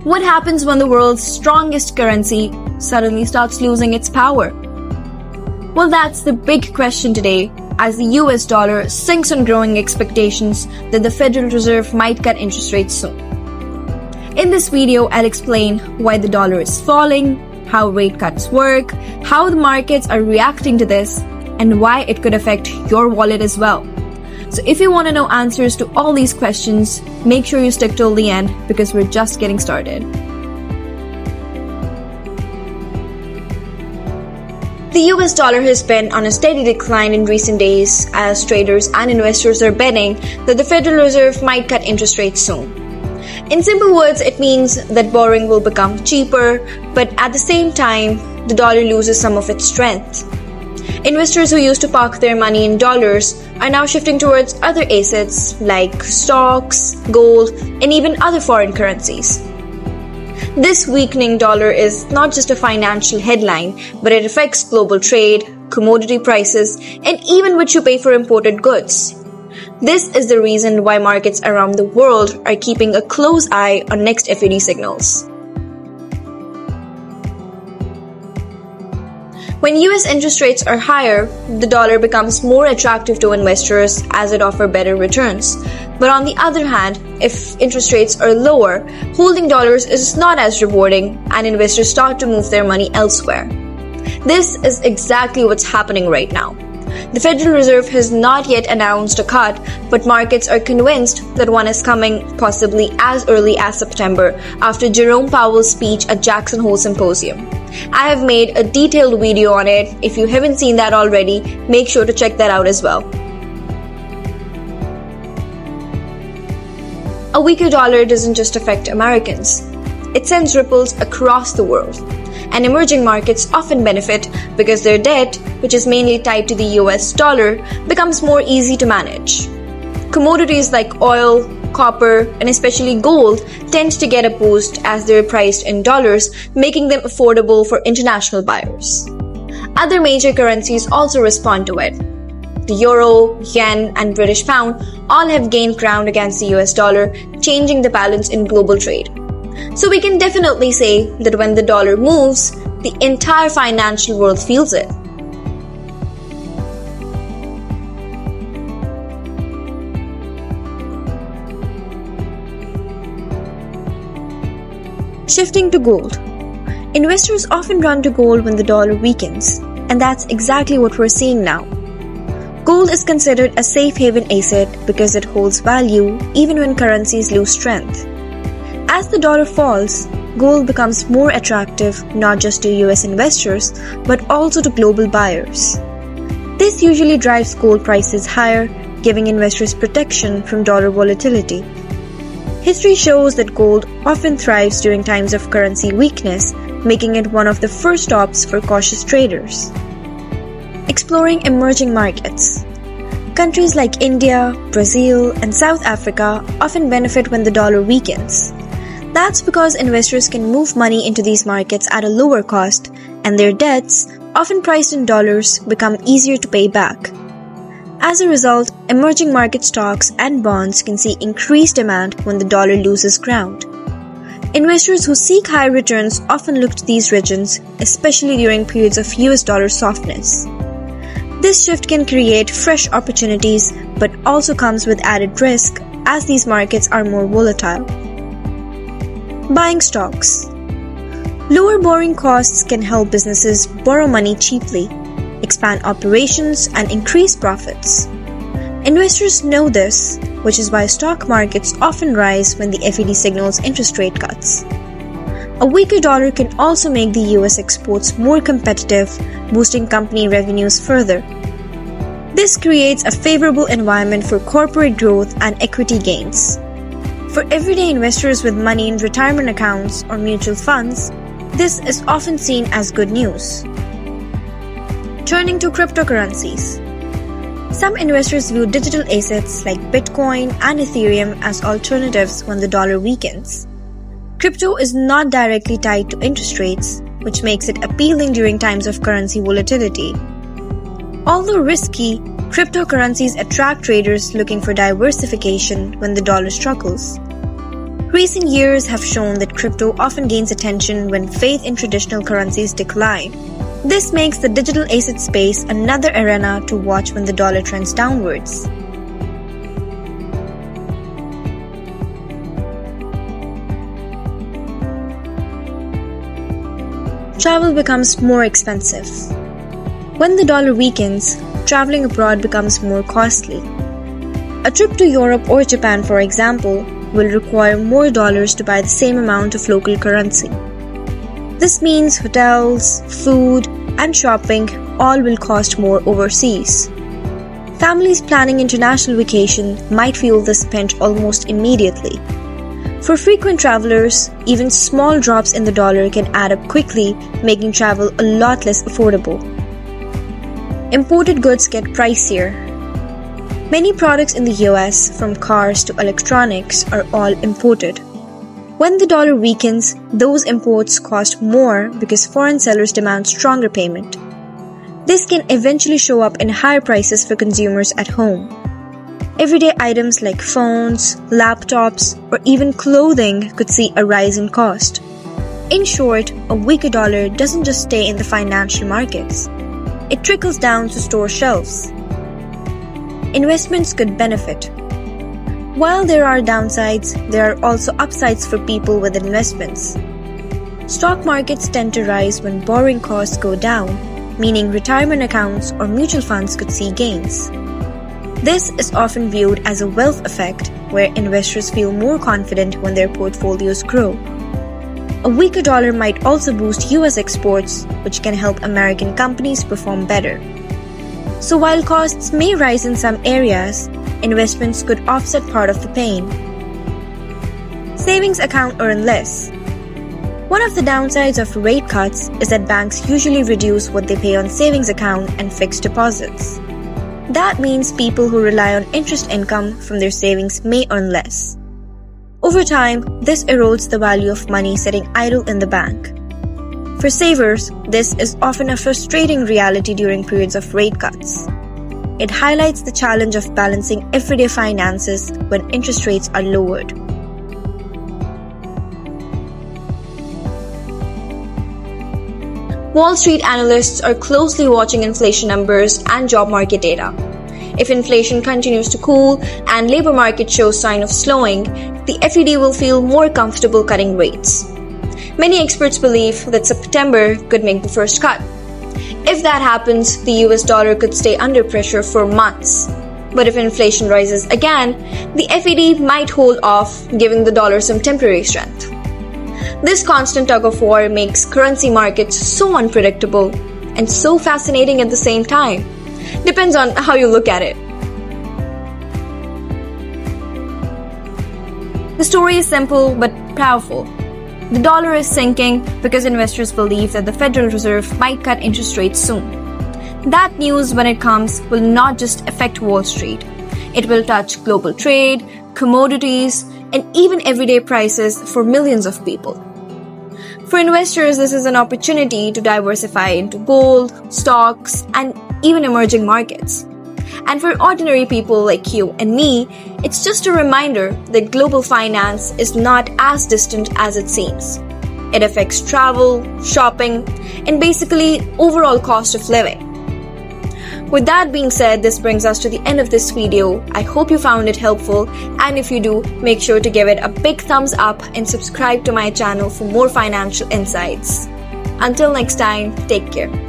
What happens when the world's strongest currency suddenly starts losing its power? Well, that's the big question today as the US dollar sinks on growing expectations that the Federal Reserve might cut interest rates soon. In this video, I'll explain why the dollar is falling, how rate cuts work, how the markets are reacting to this, and why it could affect your wallet as well. So if you want to know answers to all these questions, make sure you stick till the end because we're just getting started. The US dollar has been on a steady decline in recent days as traders and investors are betting that the Federal Reserve might cut interest rates soon. In simple words, it means that borrowing will become cheaper, but at the same time, the dollar loses some of its strength. Investors who used to park their money in dollars are now shifting towards other assets like stocks, gold, and even other foreign currencies. This weakening dollar is not just a financial headline, but it affects global trade, commodity prices, and even what you pay for imported goods. This is the reason why markets around the world are keeping a close eye on next FED signals. When US interest rates are higher, the dollar becomes more attractive to investors as it offers better returns. But on the other hand, if interest rates are lower, holding dollars is not as rewarding and investors start to move their money elsewhere. This is exactly what's happening right now. The Federal Reserve has not yet announced a cut, but markets are convinced that one is coming possibly as early as September after Jerome Powell's speech at Jackson Hole Symposium. I have made a detailed video on it. If you haven't seen that already, make sure to check that out as well. A weaker dollar doesn't just affect Americans. It sends ripples across the world. And emerging markets often benefit because their debt, which is mainly tied to the US dollar, becomes more easy to manage. Commodities like oil, copper, and especially gold tend to get a boost as they're priced in dollars, making them affordable for international buyers. Other major currencies also respond to it. The euro, yen, and British pound all have gained ground against the US dollar, changing the balance in global trade. So we can definitely say that when the dollar moves, the entire financial world feels it. Shifting to gold. Investors often run to gold when the dollar weakens, and that's exactly what we're seeing now. Gold is considered a safe haven asset because it holds value even when currencies lose strength. As the dollar falls, gold becomes more attractive not just to US investors but also to global buyers. This usually drives gold prices higher, giving investors protection from dollar volatility. History shows that gold often thrives during times of currency weakness, making it one of the first stops for cautious traders. Exploring emerging markets. Countries like India, Brazil, and South Africa often benefit when the dollar weakens. That's because investors can move money into these markets at a lower cost, and their debts, often priced in dollars, become easier to pay back. As a result, emerging market stocks and bonds can see increased demand when the dollar loses ground. Investors who seek high returns often look to these regions, especially during periods of US dollar softness. This shift can create fresh opportunities, but also comes with added risk as these markets are more volatile. Buying stocks. Lower borrowing costs can help businesses borrow money cheaply, expand operations, and increase profits. Investors know this, which is why stock markets often rise when the FED signals interest rate cuts. A weaker dollar can also make the US exports more competitive, boosting company revenues further. This creates a favorable environment for corporate growth and equity gains. For everyday investors with money in retirement accounts or mutual funds, this is often seen as good news. Turning to cryptocurrencies. Some investors view digital assets like Bitcoin and Ethereum as alternatives when the dollar weakens. Crypto is not directly tied to interest rates, which makes it appealing during times of currency volatility. Although risky, cryptocurrencies attract traders looking for diversification when the dollar struggles. Recent years have shown that crypto often gains attention when faith in traditional currencies decline. This makes the digital asset space another arena to watch when the dollar trends downwards. Travel becomes more expensive. When the dollar weakens, traveling abroad becomes more costly. A trip to Europe or Japan, for example, will require more dollars to buy the same amount of local currency. This means hotels, food, and shopping all will cost more overseas. Families planning international vacation might feel this pinch almost immediately. For frequent travelers, even small drops in the dollar can add up quickly, making travel a lot less affordable. Imported goods get pricier. Many products in the US, from cars to electronics, are all imported. When the dollar weakens, those imports cost more because foreign sellers demand stronger payment. This can eventually show up in higher prices for consumers at home. Everyday items like phones, laptops, or even clothing could see a rise in cost. In short, a weaker dollar doesn't just stay in the financial markets. It trickles down to store shelves. Investments could benefit. While there are downsides, there are also upsides for people with investments. Stock markets tend to rise when borrowing costs go down, meaning retirement accounts or mutual funds could see gains. This is often viewed as a wealth effect, where investors feel more confident when their portfolios grow. A weaker dollar might also boost US exports, which can help American companies perform better. So while costs may rise in some areas, investments could offset part of the pain. Savings accounts earn less. One of the downsides of rate cuts is that banks usually reduce what they pay on savings account and fixed deposits. That means people who rely on interest income from their savings may earn less. Over time, this erodes the value of money sitting idle in the bank. For savers, this is often a frustrating reality during periods of rate cuts. It highlights the challenge of balancing everyday finances when interest rates are lowered. Wall Street analysts are closely watching inflation numbers and job market data. If inflation continues to cool and labor market shows sign of slowing, the FED will feel more comfortable cutting rates. Many experts believe that September could make the first cut. If that happens, the US dollar could stay under pressure for months. But if inflation rises again, the FED might hold off, giving the dollar some temporary strength. This constant tug-of-war makes currency markets so unpredictable and so fascinating at the same time. Depends on how you look at it. The story is simple but powerful. The dollar is sinking because investors believe that the Federal Reserve might cut interest rates soon. That news, when it comes, will not just affect Wall Street. It will touch global trade, commodities, and even everyday prices for millions of people. For investors, this is an opportunity to diversify into gold, stocks, and even emerging markets. And for ordinary people like you and me, it's just a reminder that global finance is not as distant as it seems. It affects travel, shopping, and basically overall cost of living. With that being said, this brings us to the end of this video. I hope you found it helpful, and if you do, make sure to give it a big thumbs up and subscribe to my channel for more financial insights. Until next time, take care.